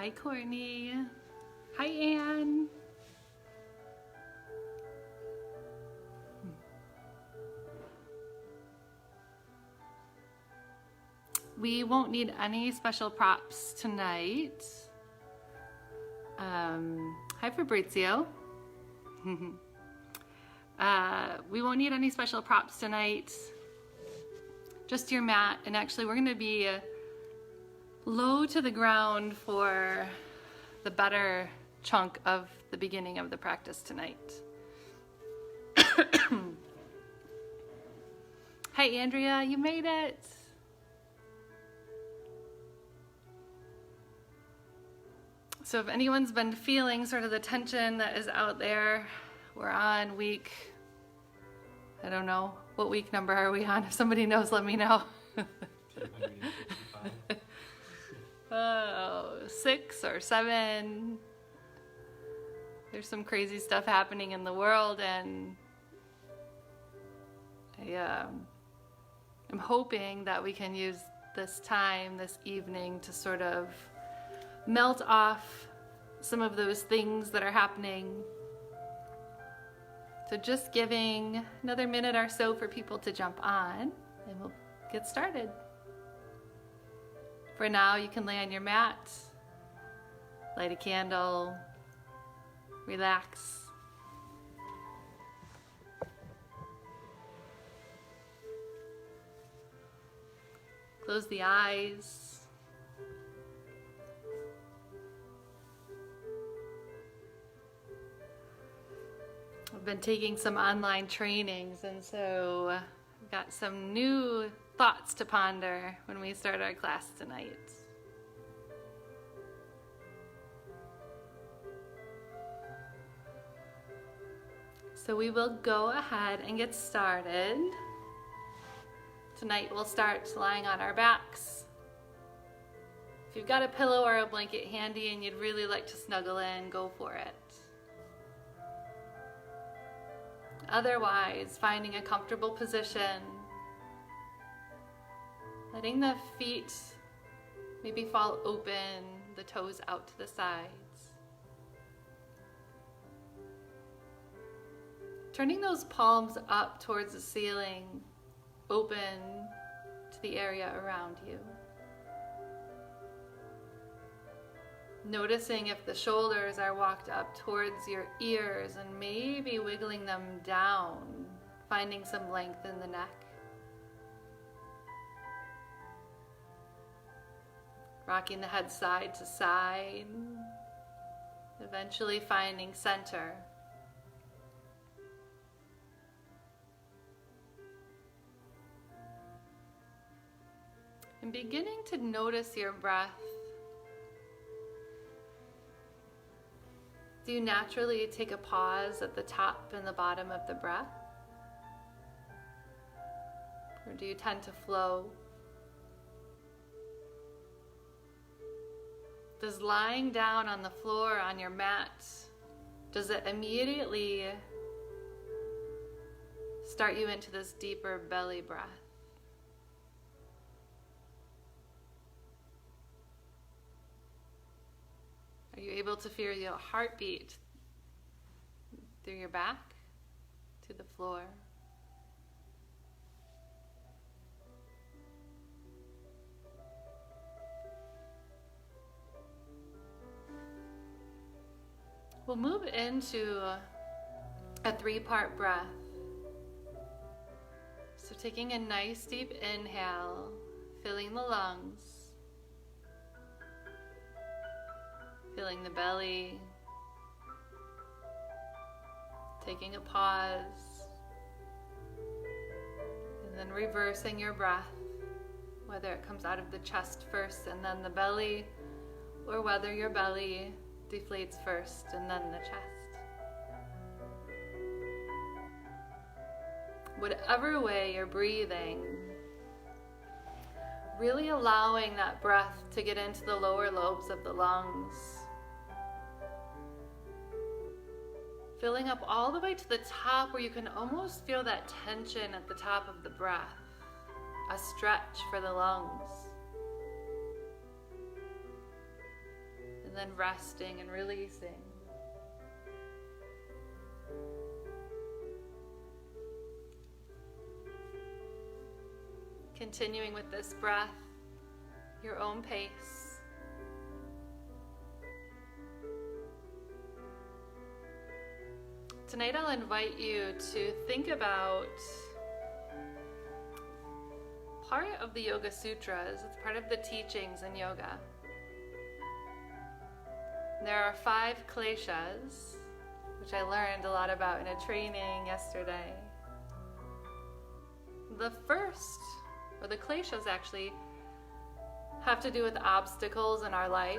Hi, Courtney. Hi, Anne. We won't need any special props tonight. Hi, Fabrizio. We won't need any special props tonight. Just your mat, and actually we're going to be low to the ground for the better chunk of the beginning of the practice tonight. Hi, Andrea, you made it. So if anyone's been feeling sort of the tension that is out there, we're on week, I don't know, what week number are we on? If somebody knows, let me know. Oh, 6 or 7. There's some crazy stuff happening in the world, and I'm hoping that we can use this time, this evening, to sort of melt off some of those things that are happening. So just giving another minute or so for people to jump on, and we'll get started. For now, you can lay on your mat, light a candle, relax. Close the eyes. I've been taking some online trainings, and so I've got some new thoughts to ponder when we start our class tonight. So we will go ahead and get started. Tonight we'll start lying on our backs. If you've got a pillow or a blanket handy and you'd really like to snuggle in, go for it. Otherwise, finding a comfortable position, letting the feet maybe fall open, the toes out to the sides. Turning those palms up towards the ceiling, open to the area around you. Noticing if the shoulders are walked up towards your ears and maybe wiggling them down, finding some length in the neck. Rocking the head side to side, eventually finding center. And beginning to notice your breath. Do you naturally take a pause at the top and the bottom of the breath? Or do you tend to flow? Does lying down on the floor on your mat, does it immediately start you into this deeper belly breath? Are you able to feel your heartbeat through your back to the floor? We'll move into a 3-part breath. So taking a nice deep inhale, filling the lungs. Feeling the belly, taking a pause, and then reversing your breath, whether it comes out of the chest first and then the belly, or whether your belly deflates first and then the chest. Whatever way you're breathing, really allowing that breath to get into the lower lobes of the lungs. Filling up all the way to the top where you can almost feel that tension at the top of the breath, a stretch for the lungs. and then resting and releasing. Continuing with this breath, your own pace. Tonight I'll invite you to think about part of the Yoga Sutras. It's part of the teachings in yoga. There are 5 kleshas, which I learned a lot about in a training yesterday. The first, or the kleshas actually, have to do with obstacles in our life.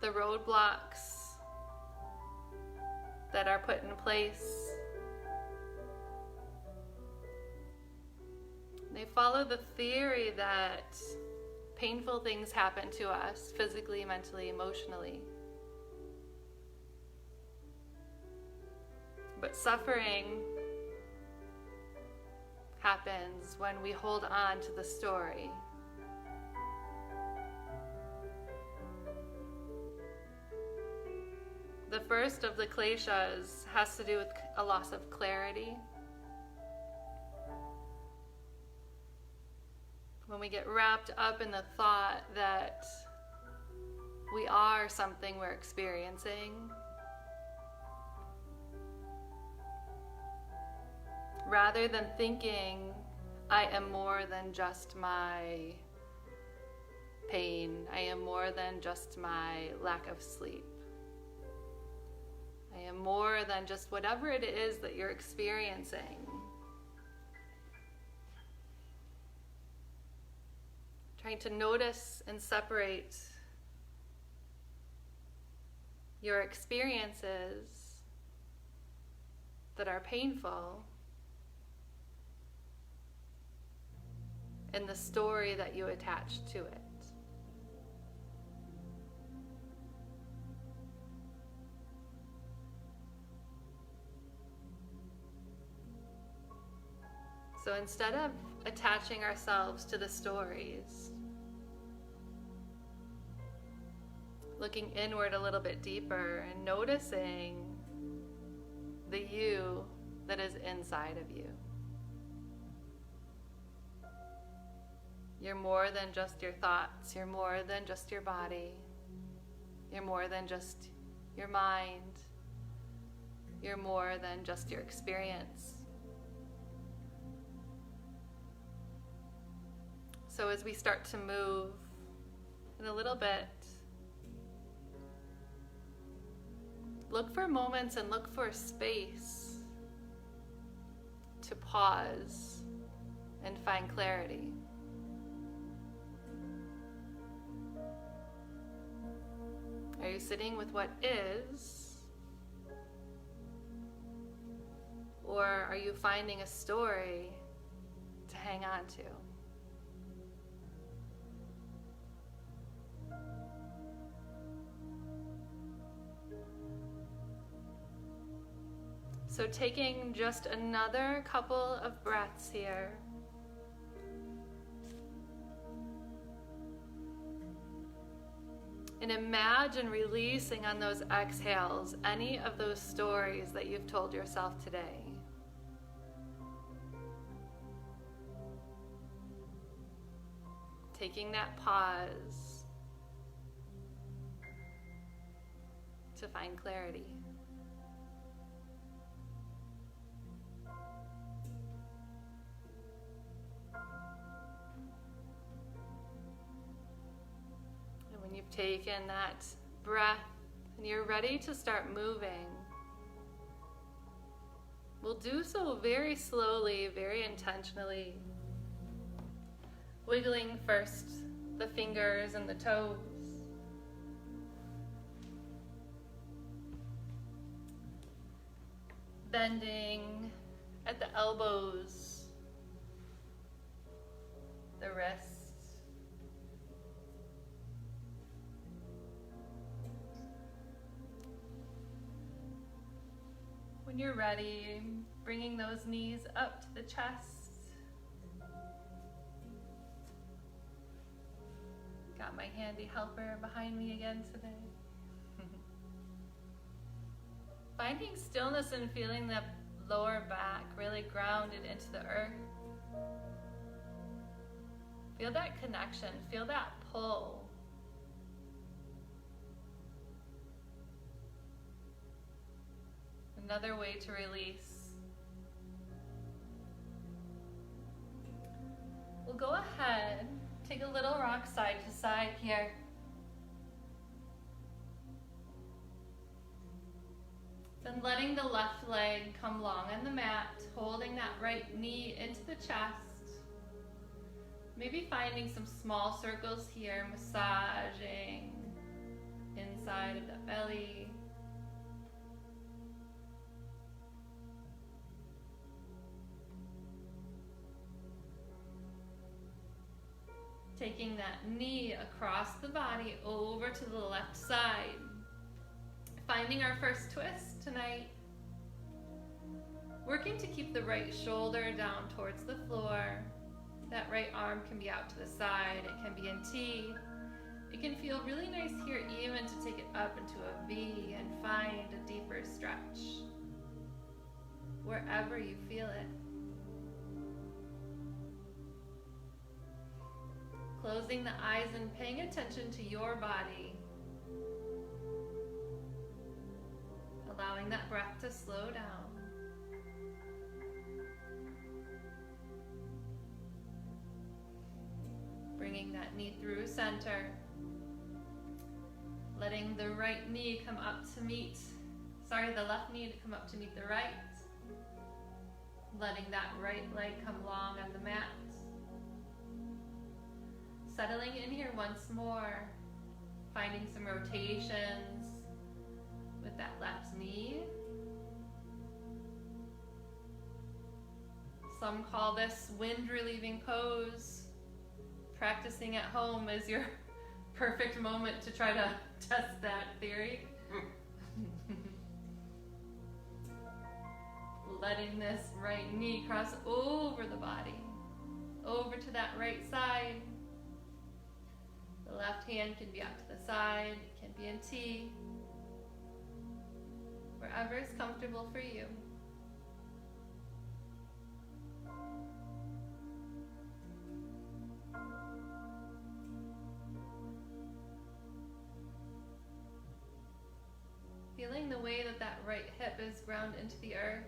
The roadblocks that are put in place. They follow the theory that painful things happen to us physically, mentally, emotionally. But suffering happens when we hold on to the story. The first of the kleshas has to do with a loss of clarity. When we get wrapped up in the thought that we are something we're experiencing, rather than thinking, I am more than just my pain, I am more than just my lack of sleep. I am more than just whatever it is that you're experiencing. Trying to notice and separate your experiences that are painful and the story that you attach to it. So instead of attaching ourselves to the stories, looking inward a little bit deeper and noticing the you that is inside of you. You're more than just your thoughts. You're more than just your body. You're more than just your mind. You're more than just your experience. So as we start to move in a little bit, look for moments and look for space to pause and find clarity. Are you sitting with what is? Or are you finding a story to hang on to? So taking just another couple of breaths here. And imagine releasing on those exhales any of those stories that you've told yourself today. Taking that pause to find clarity. When you've taken that breath and you're ready to start moving, we'll do so very slowly, very intentionally, wiggling first the fingers and the toes, bending at the elbows, the wrists. When you're ready, bringing those knees up to the chest. my handy helper behind me again today. Finding stillness and feeling the lower back really grounded into the earth. Feel that connection, feel that pull. Another way to release. We'll go ahead, take a little rock side to side here. Then letting the left leg come long on the mat, holding that right knee into the chest. Maybe finding some small circles here, massaging inside of the belly. Taking that knee across the body over to the left side. Finding our first twist tonight. Working to keep the right shoulder down towards the floor. That right arm can be out to the side. It can be in T. It can feel really nice here even to take it up into a V and find a deeper stretch. Wherever you feel it. Closing the eyes and paying attention to your body. Allowing that breath to slow down. Bringing that knee through center. Letting the right knee come up to meet, the left knee to come up to meet the right. Letting that right leg come long on the mat. Settling in here once more. Finding some rotations with that left knee. Some call this wind relieving pose. Practicing at home is your perfect moment to try to test that theory. Letting this right knee cross over the body, over to that right side. The left hand can be out to the side, it can be in T. Wherever is comfortable for you. Feeling the way that that right hip is ground into the earth.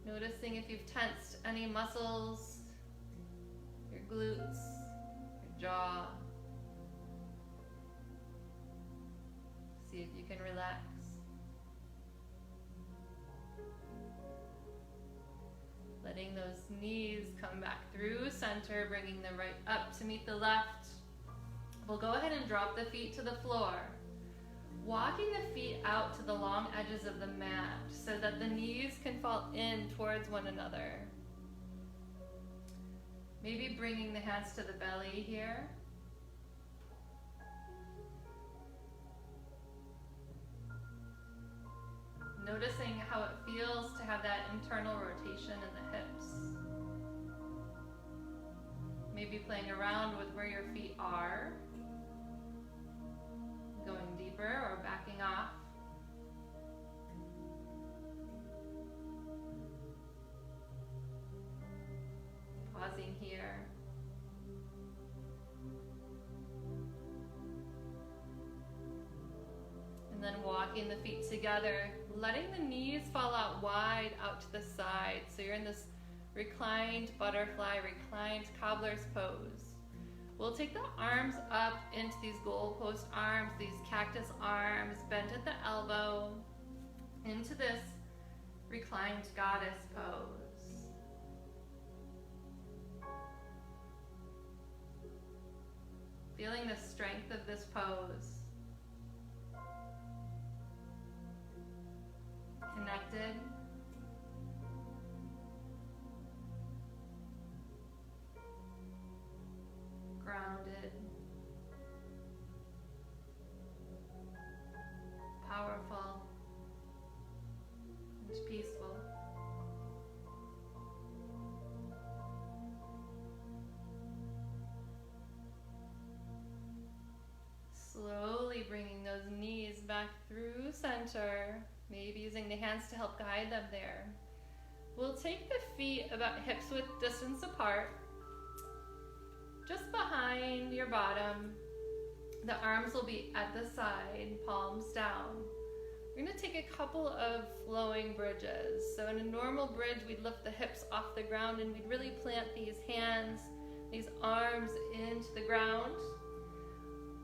Noticing if you've tensed any muscles, your glutes, your jaw. See if you can relax. Letting those knees come back through center, bringing the right up to meet the left. We'll go ahead and drop the feet to the floor. Walking the feet out to the long edges of the mat so that the knees can fall in towards one another. Maybe bringing the hands to the belly here. Noticing how it feels to have that internal rotation in the hips. Maybe playing around with where your feet are. Going deeper or backing off. Pausing here. And then walking the feet together, letting the knees fall out wide out to the side. So you're in this reclined butterfly, reclined cobbler's pose. We'll take the arms up into these goalpost arms, these cactus arms, bent at the elbow, into this reclined goddess pose. Feeling the strength of this pose. Connected. Grounded. Powerful. And peaceful. through center, maybe using the hands to help guide them there. We'll take the feet about hips width distance apart, just behind your bottom. The arms will be at the side, palms down. We're going to take a couple of flowing bridges. So in a normal bridge, we'd lift the hips off the ground and we'd really plant these hands, these arms into the ground.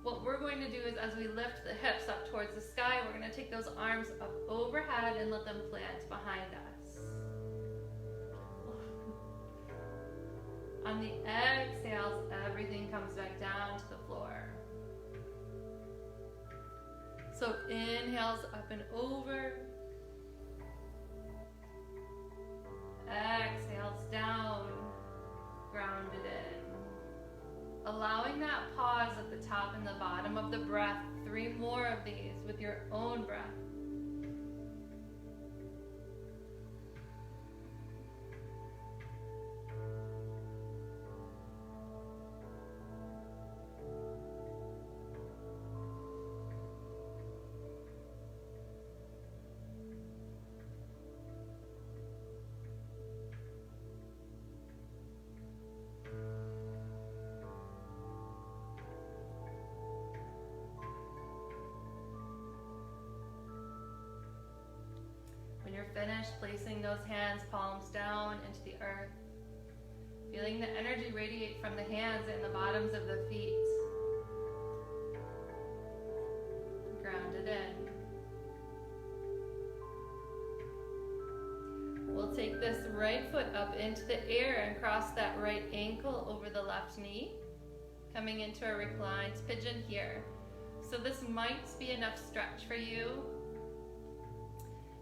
What we're going to do is, as we lift the hips up towards the sky, we're going to take those arms up overhead and let them plant behind us. On the exhales, everything comes back down to the floor. So inhales up and over. Exhales down, grounded in. Allowing that pause at the top and the bottom of the breath. 3 more of these with your own breath. When you're finished, placing those hands, palms down into the earth, feeling the energy radiate from the hands and the bottoms of the feet. Grounded in. We'll take this right foot up into the air and cross that right ankle over the left knee, coming into a reclined pigeon here. So this might be enough stretch for you.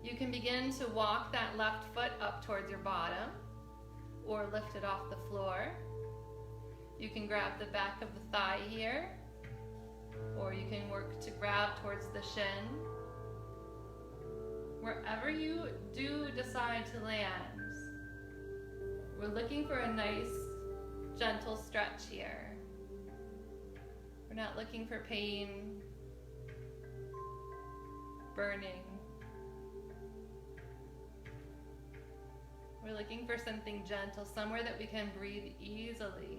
You can begin to walk that left foot up towards your bottom or lift it off the floor. You can grab the back of the thigh here, or you can work to grab towards the shin. Wherever you do decide to land, we're looking for a nice, gentle stretch here. We're not looking for pain, burning. We're looking for something gentle, somewhere that we can breathe easily.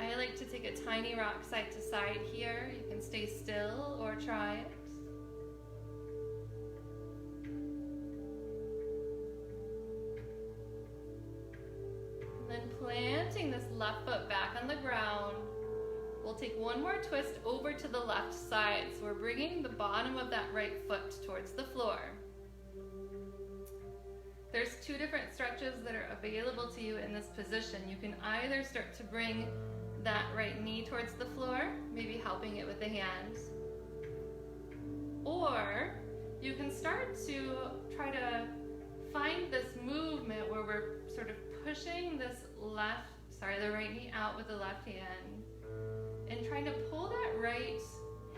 I like to take a tiny rock side to side here. You can stay still or try it. And then planting this left foot back on the ground, we'll take one more twist over to the left side. So we're bringing the bottom of that right foot towards the floor. There's 2 different stretches that are available to you in this position. You can either start to bring that right knee towards the floor, maybe helping it with the hands. Or you can start to try to find this movement where we're sort of pushing this the right knee out with the left hand and trying to pull that right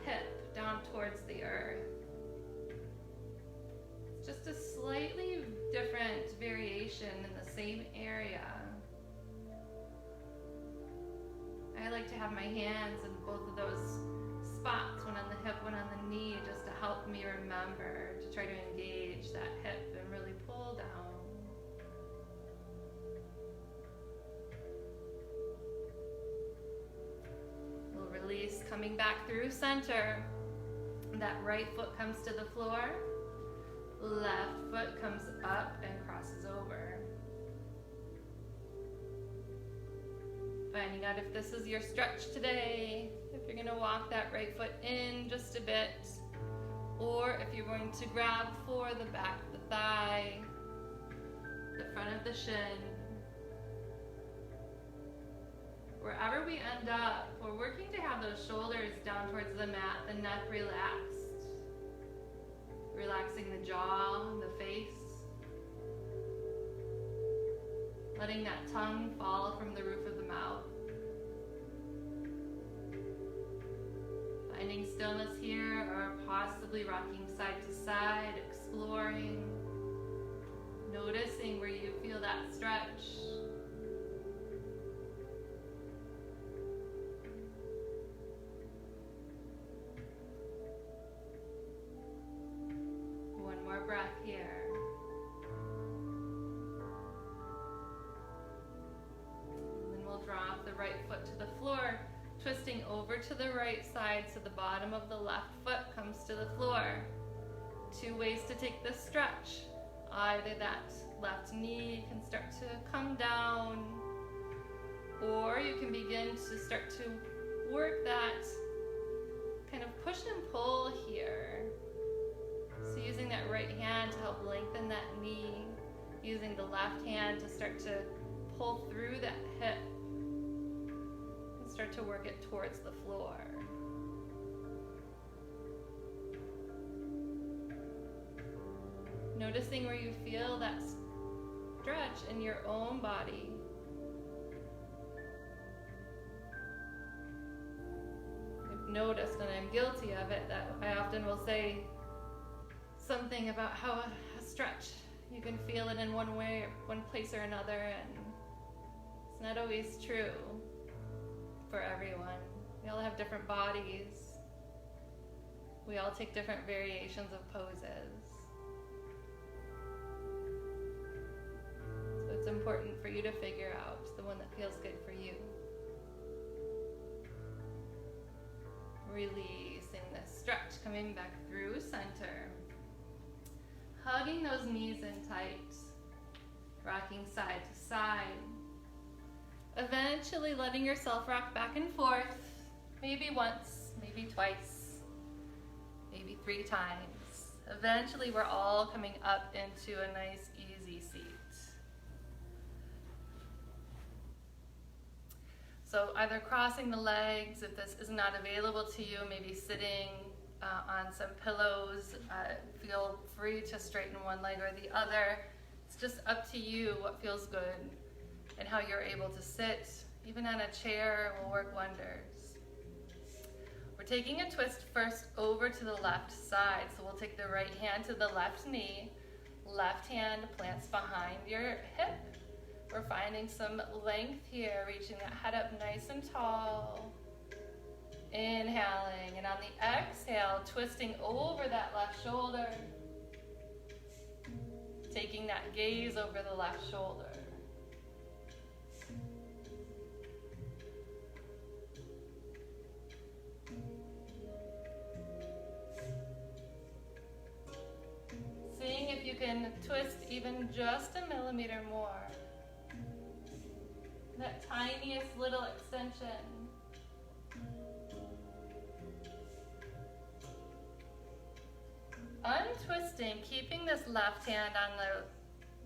hip down towards the earth. It's just a slightly different variation in the same area. I like to have my hands in both of those spots, one on the hip, one on the knee, just to help me remember to try to engage that hip and really pull down. We'll release, coming back through center. That right foot comes to the floor. Left foot comes up and crosses over. Finding out if this is your stretch today, if you're going to walk that right foot in just a bit, or if you're going to grab for the back of the thigh, the front of the shin. Wherever we end up, we're working to have those shoulders down towards the mat, the neck relaxed. Relaxing the jaw, the face. Letting that tongue fall from the roof of the mouth. Finding stillness here, or possibly rocking side to side, exploring. Noticing where you feel that stretch. right foot to the floor, twisting over to the right side so the bottom of the left foot comes to the floor. 2 ways to take this stretch. Either that left knee can start to come down, or you can begin to start to work that kind of push and pull here. So using that right hand to help lengthen that knee, using the left hand to start to pull through that hip and start to work it towards the floor. Noticing where you feel that stretch in your own body. I've noticed, and I'm guilty of it, that I often will say something about how a stretch, you can feel it in one way, one place or another, and it's not always true for everyone. We all have different bodies. We all take different variations of poses. So it's important for you to figure out the one that feels good for you. Releasing this stretch, coming back through center. Hugging those knees in tight, rocking side to side. Eventually letting yourself rock back and forth, maybe once, maybe twice, maybe 3 times. Eventually we're all coming up into a nice easy seat. So either crossing the legs, if this is not available to you, maybe sitting on some pillows. Feel free to straighten one leg or the other. It's just up to you what feels good and how you're able to sit. Even on a chair will work wonders. We're taking a twist first over to the left side. So we'll take the right hand to the left knee. Left hand plants behind your hip. We're finding some length here, reaching that head up nice and tall. Inhaling, and on the exhale, twisting over that left shoulder. Taking that gaze over the left shoulder. Seeing if you can twist even just a millimeter more. That tiniest little extension. Untwisting, keeping this left hand on the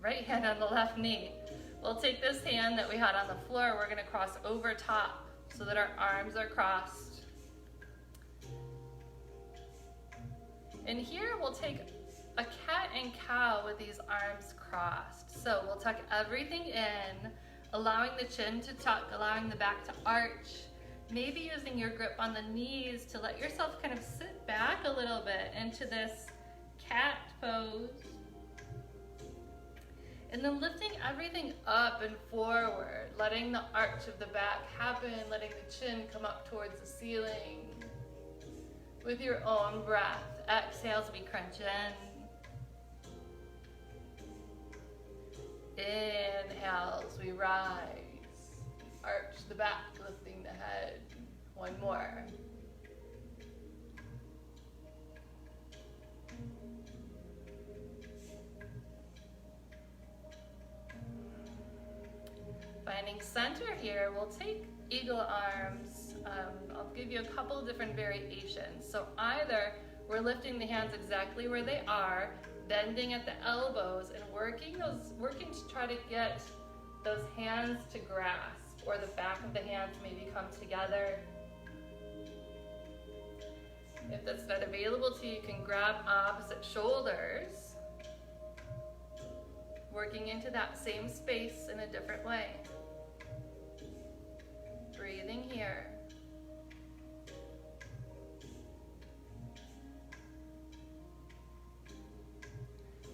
right hand on the left knee. We'll take this hand that we had on the floor, we're going to cross over top so that our arms are crossed. And here we'll take a cat and cow with these arms crossed. So we'll tuck everything in, allowing the chin to tuck, allowing the back to arch. Maybe using your grip on the knees to let yourself kind of sit back a little bit into this cat pose. And then lifting everything up and forward, letting the arch of the back happen, letting the chin come up towards the ceiling. With your own breath, exhale as we crunch in. Inhale as we rise. Arch the back, lifting the head. One more. Finding center here, we'll take eagle arms. I'll give you a couple different variations. So either we're lifting the hands exactly where they are, bending at the elbows, and working to try to get those hands to grasp, or the back of the hands maybe come together. If that's not available to you, you can grab opposite shoulders, working into that same space in a different way. Breathing here.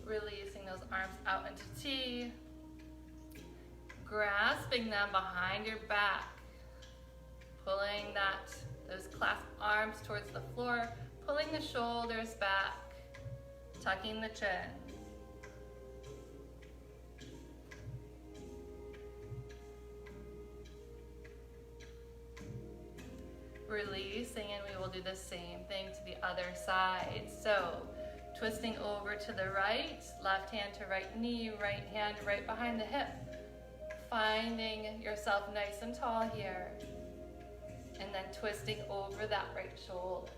Releasing those arms out into T. Grasping them behind your back. Pulling those clasped arms towards the floor. Pulling the shoulders back. Tucking the chin. releasing, and we will do the same thing to the other side. So twisting over to the right, left hand to right knee, right hand right behind the hip. Finding yourself nice and tall here. And then twisting over that right shoulder.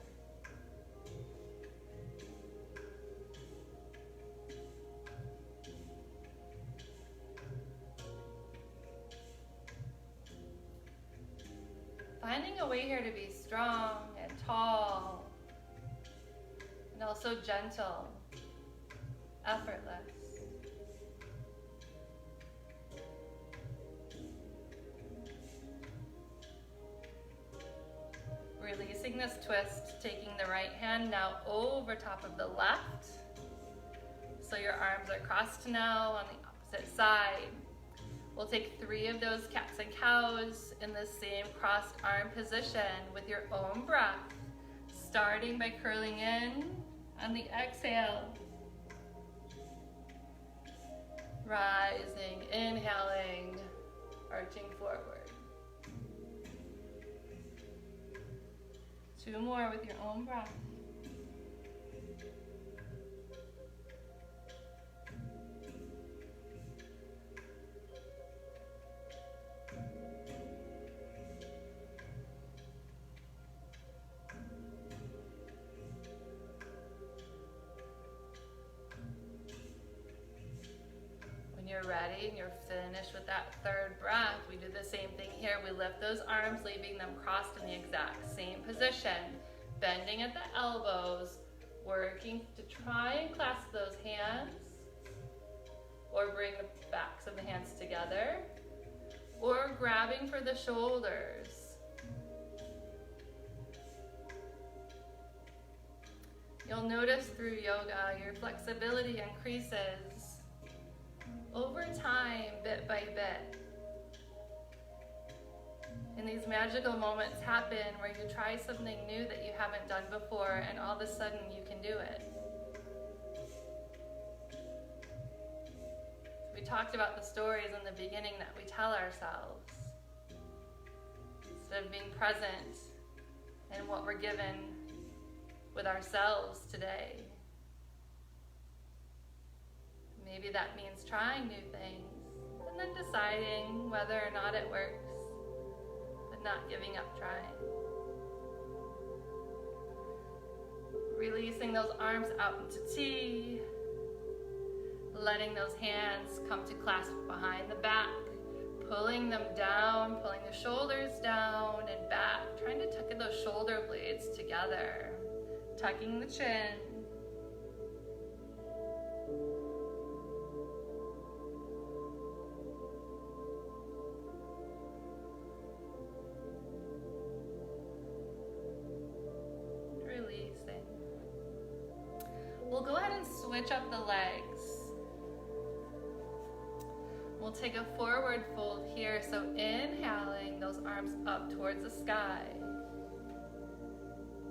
Finding a way here to be strong and tall, and also gentle, effortless. Releasing this twist, taking the right hand now over top of the left. So your arms are crossed now on the opposite side. We'll take 3 of those cats and cows in the same crossed arm position with your own breath, starting by curling in on the exhale. Rising, inhaling, arching forward. 2 more with your own breath. When you're ready and you're finished with that 3rd breath, we do the same thing here. We lift those arms, leaving them crossed in the exact same position, bending at the elbows, working to try and clasp those hands, or bring the backs of the hands together, or grabbing for the shoulders. You'll notice through yoga, your flexibility increases over time, bit by bit. And these magical moments happen where you try something new that you haven't done before, and all of a sudden you can do it. We talked about the stories in the beginning that we tell ourselves. Instead of being present in what we're given with ourselves today. Maybe that means trying new things and then deciding whether or not it works, but not giving up trying. Releasing those arms out into T, letting those hands come to clasp behind the back, pulling them down, pulling the shoulders down and back, trying to tuck those shoulder blades together, tucking the chin. Releasing. We'll go ahead and switch up the legs. We'll take a forward fold here, so inhaling those arms up towards the sky.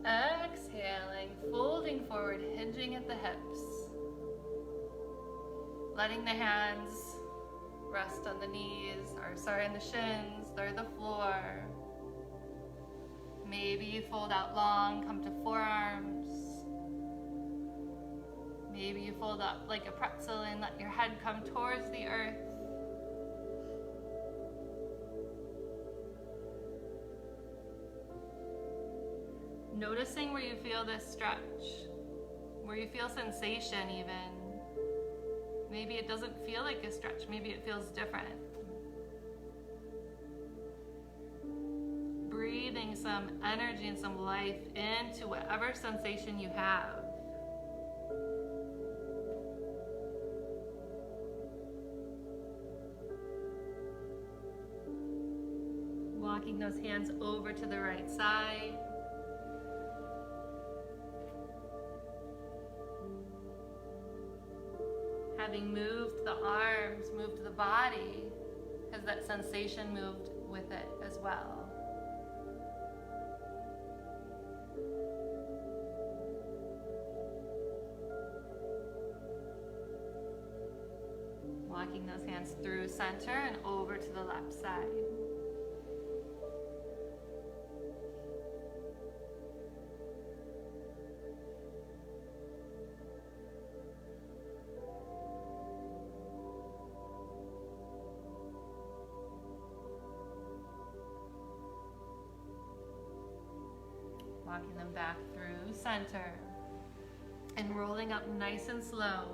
Exhaling, folding forward, hinging at the hips. Letting the hands rest on the knees, on the shins, or the floor. Maybe you fold out long, come to forearms. Maybe you fold up like a pretzel and let your head come towards the earth. Noticing where you feel this stretch, where you feel sensation even. Maybe it doesn't feel like a stretch, maybe it feels different. Breathing some energy and some life into whatever sensation you have. Walking those hands over to the right side. Having moved the arms, moved the body, has that sensation moved with it as well. Walking those hands through center and over to the left side. walking them back through center and rolling up nice and slow.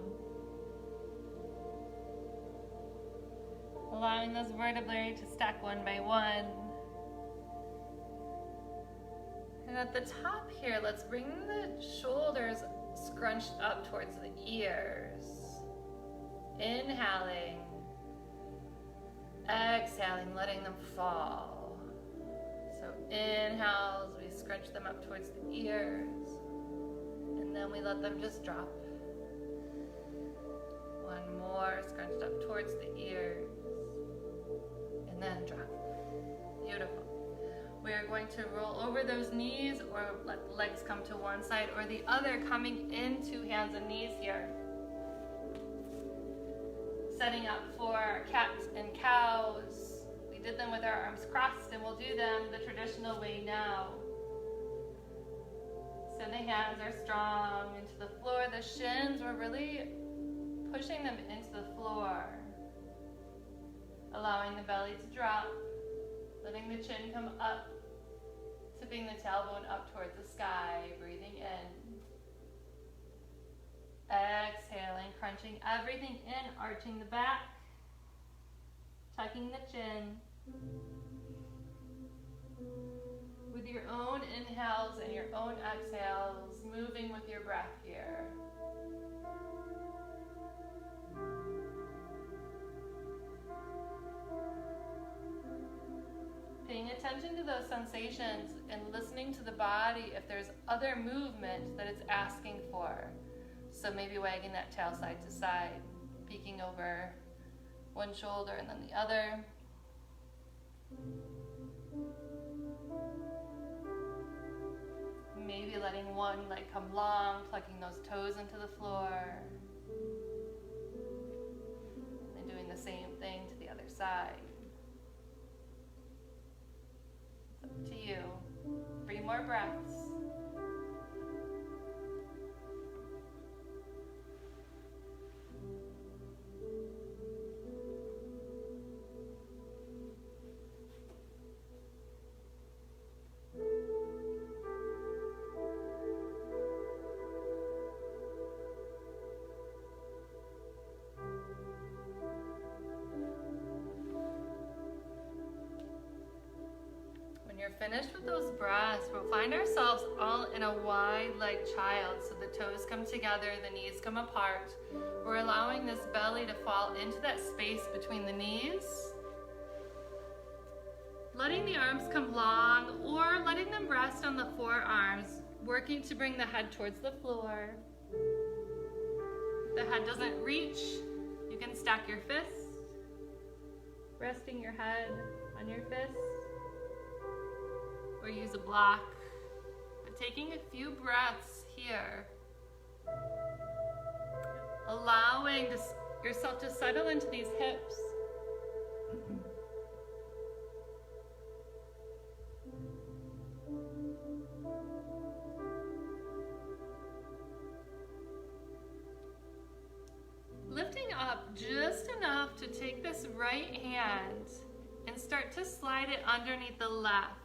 Allowing those vertebrae to stack one by one. And at the top here, let's bring the shoulders scrunched up towards the ears. Inhaling. Exhaling, letting them fall. So inhales, we scrunch them up towards the ears. And then we let them just drop. One more, scrunched up towards the ears. And then drop. Beautiful. We are going to roll over those knees or let the legs come to one side or the other, coming into hands and knees here. Setting up for cats and cows. We did them with our arms crossed, and we'll do them the traditional way now. So the hands are strong into the floor. The shins, we're really pushing them into the floor. Allowing the belly to drop. Letting the chin come up. Tipping the tailbone up towards the sky. Breathing in. Exhaling, crunching everything in, arching the back, tucking the chin. With your own inhales and your own exhales, moving with your breath here. Paying attention to those sensations and listening to the body if there's other movement that it's asking for. So maybe wagging that tail side to side, peeking over one shoulder and then the other. Maybe letting one leg come long, plucking those toes into the floor. And doing the same thing to the other side. It's up to you. 3 more breaths. Finished with those breaths, we'll find ourselves all in a wide-legged child. So the toes come together, the knees come apart. We're allowing this belly to fall into that space between the knees. Letting the arms come long or letting them rest on the forearms, working to bring the head towards the floor. If the head doesn't reach, you can stack your fists, resting your head on your fists. Or use a block, but taking a few breaths here, allowing yourself to settle into these hips. Lifting up just enough to take this right hand and start to slide it underneath the left.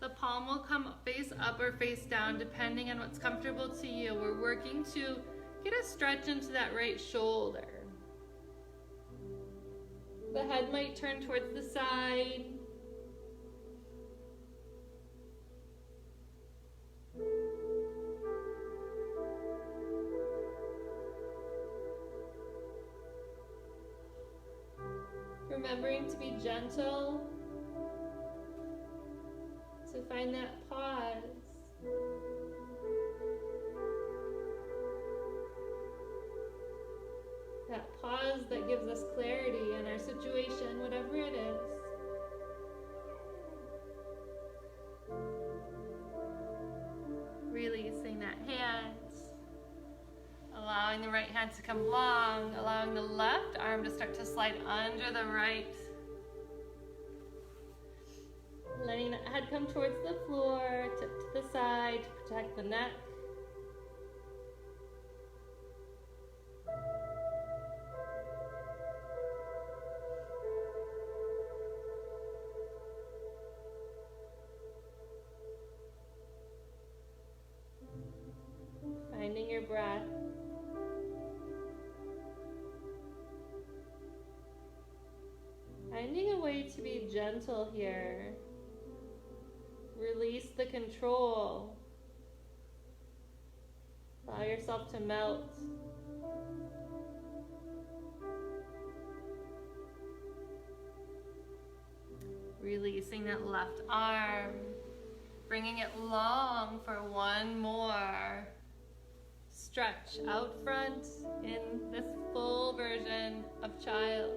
The palm will come face up or face down depending on what's comfortable to you. We're working to get a stretch into that right shoulder. The head might turn towards the side. Remembering to be gentle. To find that pause. That pause that gives us clarity in our situation, whatever it is. Releasing that hand. Allowing the right hand to come long. Allowing the left arm to start to slide under the right. Letting that head come towards the floor, tip to the side to protect the neck. breath. Finding a way to be gentle here. Release the control. Allow yourself to melt. Releasing that left arm. Bringing it long for one more. Stretch out front in this full version of child.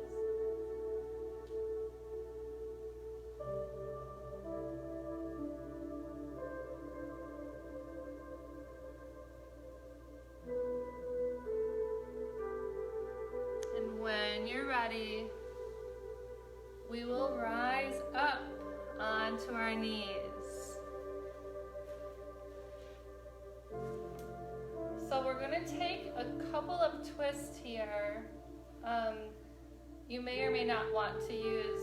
And when you're ready, we will rise up onto our knees. So we're going to take a couple of twists here. You may or may not want to use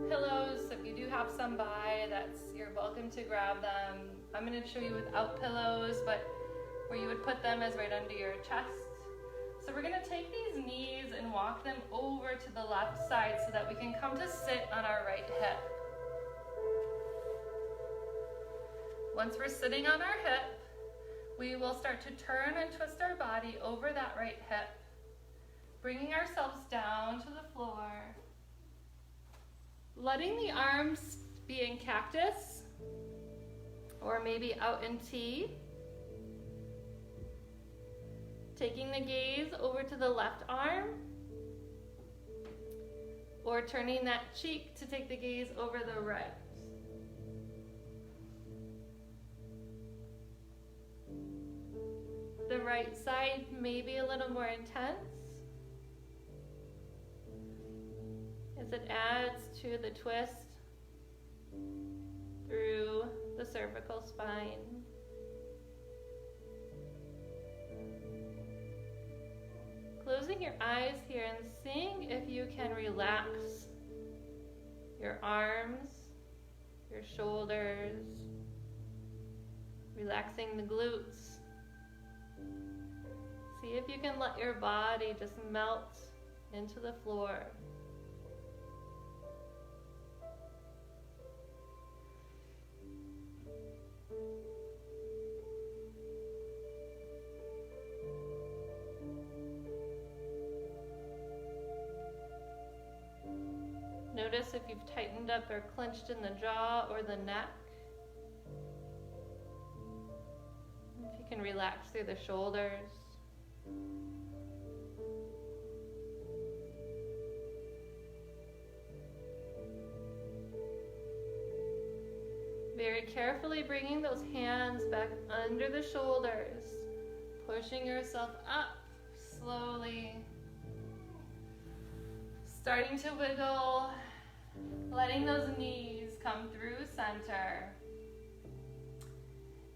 pillows. If you do have some by, you're welcome to grab them. I'm going to show you without pillows, but where you would put them is right under your chest. So we're going to take these knees and walk them over to the left side so that we can come to sit on our right hip. Once we're sitting on our hip, we will start to turn and twist our body over that right hip, bringing ourselves down to the floor, letting the arms be in cactus or maybe out in T, taking the gaze over to the left arm or turning that cheek to take the gaze over the right. The right side may be a little more intense as it adds to the twist through the cervical spine. Closing your eyes here and seeing if you can relax your arms, your shoulders, relaxing the glutes. See if you can let your body just melt into the floor. Notice if you've tightened up or clenched in the jaw or the neck. If you can relax through the shoulders. Very carefully bringing those hands back under the shoulders, pushing yourself up slowly, starting to wiggle, letting those knees come through center,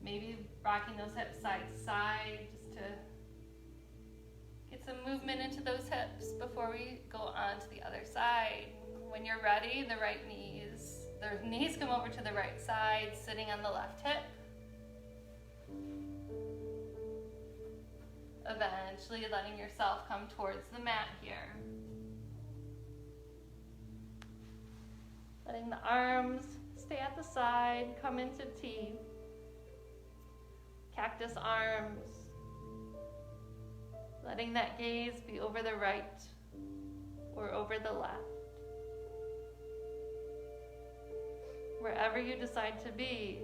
maybe rocking those hips side to side just to get some movement into those hips before we go on to the other side. When you're ready, the knees come over to the right side, sitting on the left hip. Eventually letting yourself come towards the mat here. Letting the arms stay at the side, come into T. Cactus arms. Letting that gaze be over the right or over the left. Wherever you decide to be,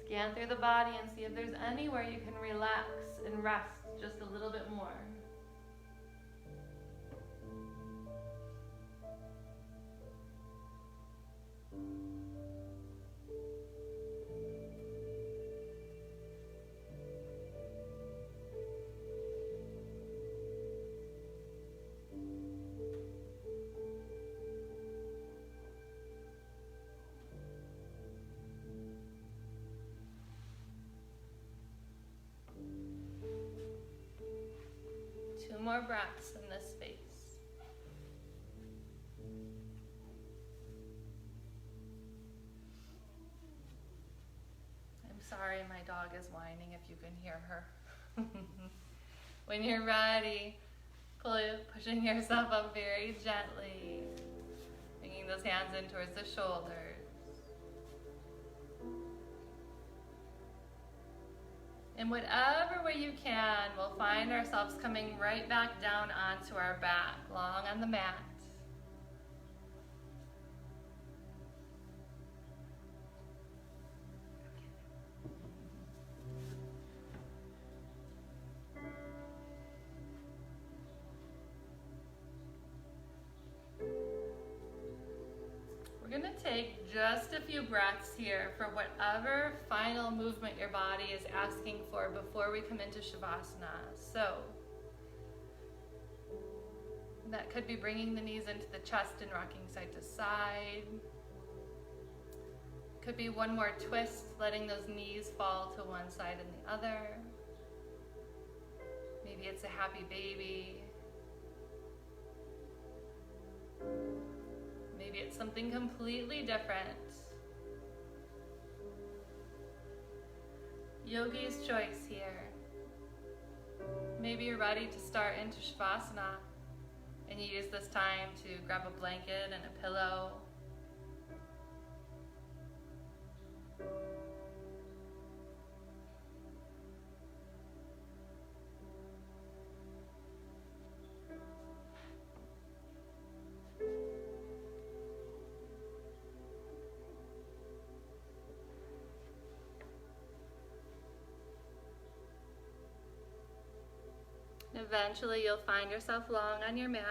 scan through the body and see if there's anywhere you can relax and rest just a little bit more. Two more breaths in this space. I'm sorry sorry, my dog is whining if you can hear her. When you're ready, pushing yourself up very gently, bringing those hands in towards the shoulders. In whatever way you can, we'll find ourselves coming right back down onto our back, long on the mat. We're going to take just a few breaths here for whatever final movement your body is asking for before we come into Shavasana. So that could be bringing the knees into the chest and rocking side to side. Could be one more twist, letting those knees fall to one side and the other. Maybe it's a happy baby. Maybe it's something completely different. Yogi's choice here. Maybe you're ready to start into Shavasana and you use this time to grab a blanket and a pillow. Eventually, you'll find yourself long on your mat.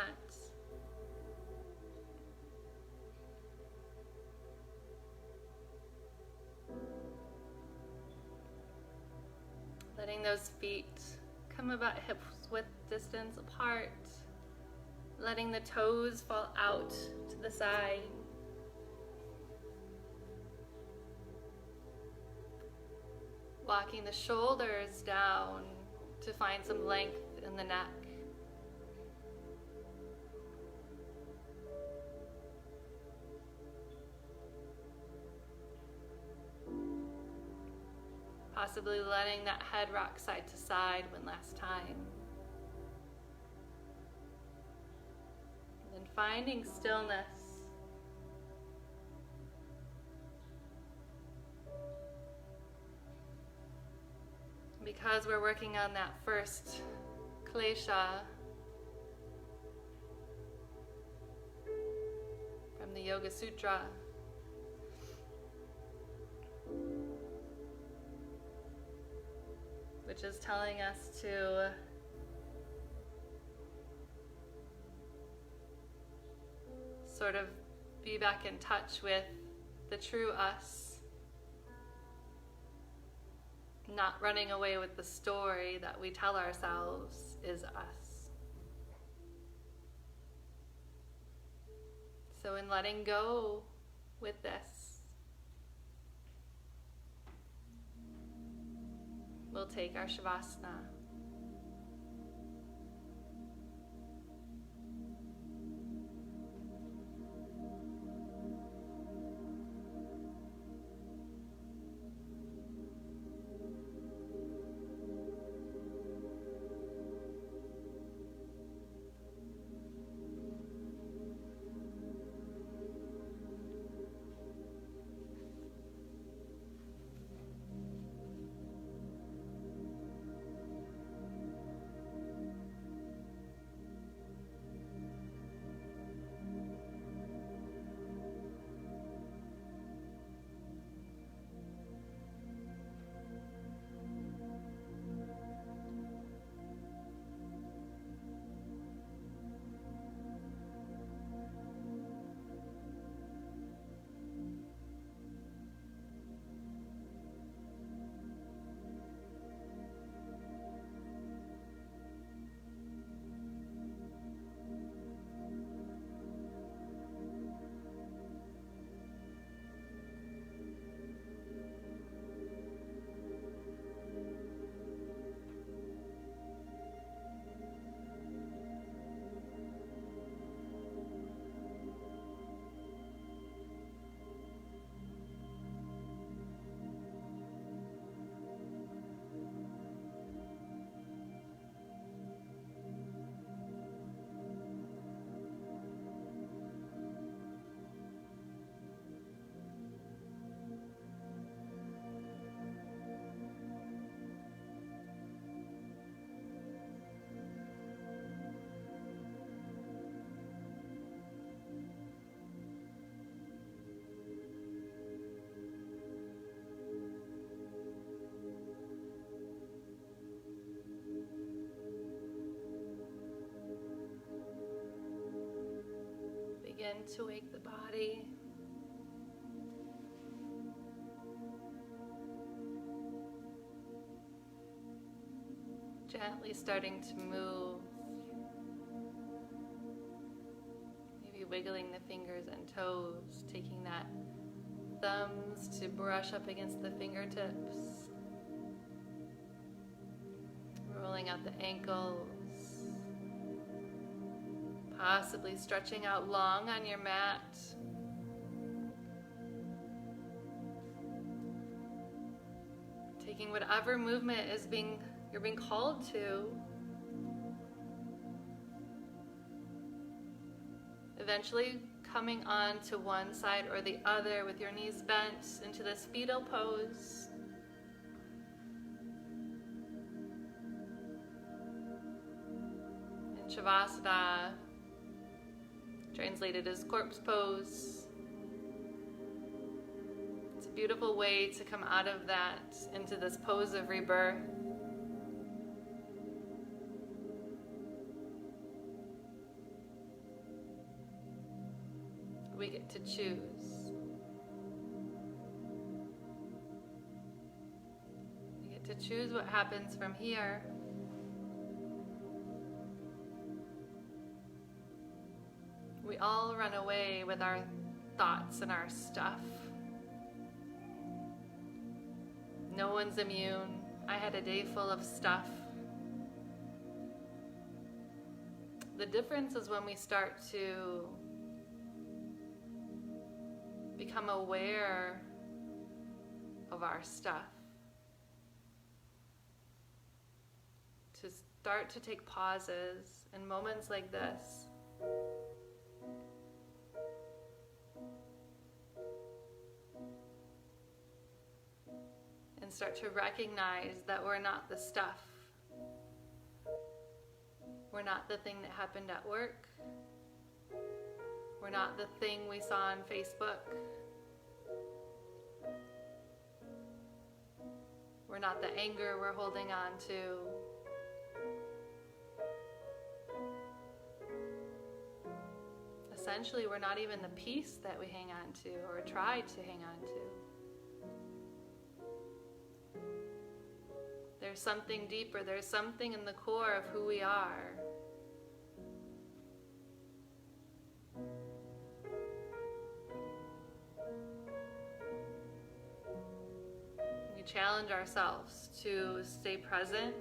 Letting those feet come about hips width distance apart. Letting the toes fall out to the side. Walking the shoulders down to find some length in the neck. Possibly letting that head rock side to side one last time. And then finding stillness. Because we're working on that first klesha from the Yoga Sutra, which is telling us to sort of be back in touch with the true us, not running away with the story that we tell ourselves is us. So in letting go with this, we'll take our Shavasana. to wake the body. Gently starting to move. Maybe wiggling the fingers and toes, taking that thumbs to brush up against the fingertips. Rolling out the ankles. Possibly stretching out long on your mat. Taking whatever movement you're being called to. Eventually coming on to one side or the other with your knees bent into this fetal pose. In Shavasana, translated as corpse pose. It's a beautiful way to come out of that into this pose of rebirth. We get to choose. We get to choose what happens from here. We all run away with our thoughts and our stuff. No one's immune. I had a day full of stuff. The difference is when we start to become aware of our stuff. To start to take pauses in moments like this. And start to recognize that we're not the stuff. We're not the thing that happened at work. We're not the thing we saw on Facebook. We're not the anger we're holding on to. Essentially, we're not even the peace that we hang on to or try to hang on to. There's something deeper, there's something in the core of who we are. We challenge ourselves to stay present.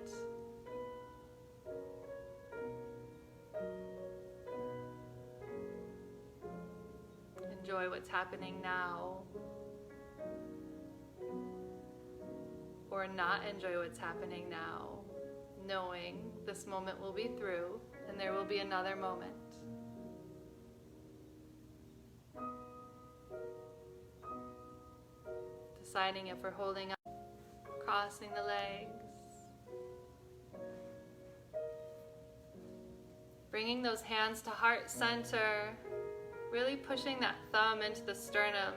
Enjoy what's happening now. Or not enjoy what's happening now, knowing this moment will be through and there will be another moment. Deciding if we're holding up, crossing the legs. Bringing those hands to heart center, really pushing that thumb into the sternum,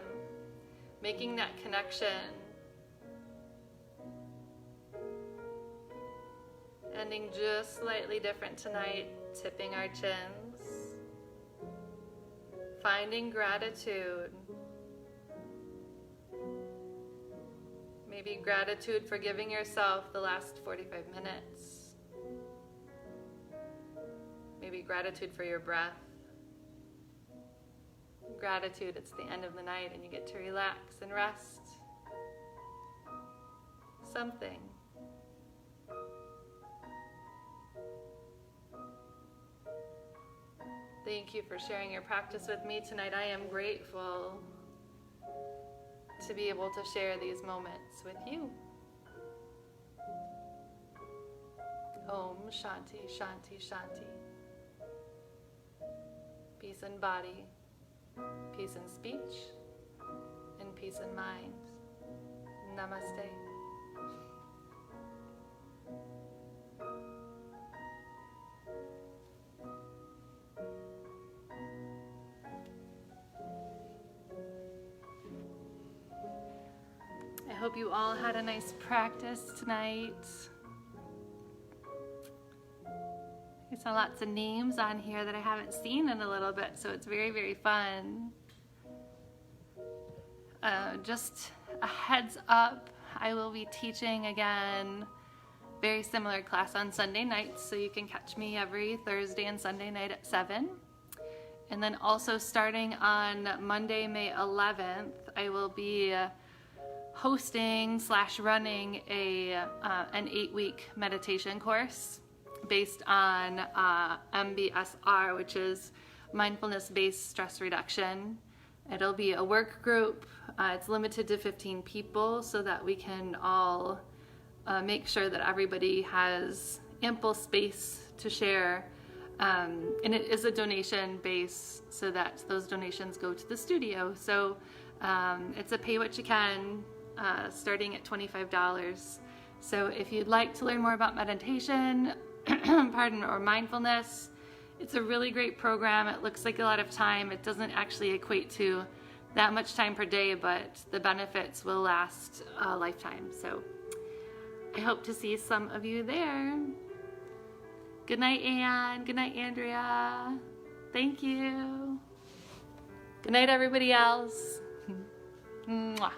making that connection. Ending just slightly different tonight, tipping our chins, finding gratitude. Maybe gratitude for giving yourself the last 45 minutes. Maybe gratitude for your breath. Gratitude, it's the end of the night and you get to relax and rest. Something. Thank you for sharing your practice with me tonight. I am grateful to be able to share these moments with you. Om Shanti, Shanti, Shanti. Peace in body, peace in speech, and peace in mind. Namaste. I hope you all had a nice practice tonight. I I saw lots of names on here that I haven't seen in a little bit, so it's very, very fun. Just a heads up, I will be teaching again, very similar class on Sunday nights, so you can catch me every Thursday and Sunday night at 7. And then also starting on Monday, May 11th, I will be hosting / running an 8-week meditation course based on MBSR, which is mindfulness-based stress reduction. It'll be a work group. It's limited to 15 people so that we can all make sure that everybody has ample space to share. And it is a donation base so that those donations go to the studio. So it's a pay what you can, starting at $25. So if you'd like to learn more about meditation, or mindfulness, it's a really great program. It looks like a lot of time. It doesn't actually equate to that much time per day, but the benefits will last a lifetime. So I hope to see some of you there. Good night, Anne. Good night, Andrea. Thank you. Good night, everybody else. Mwah.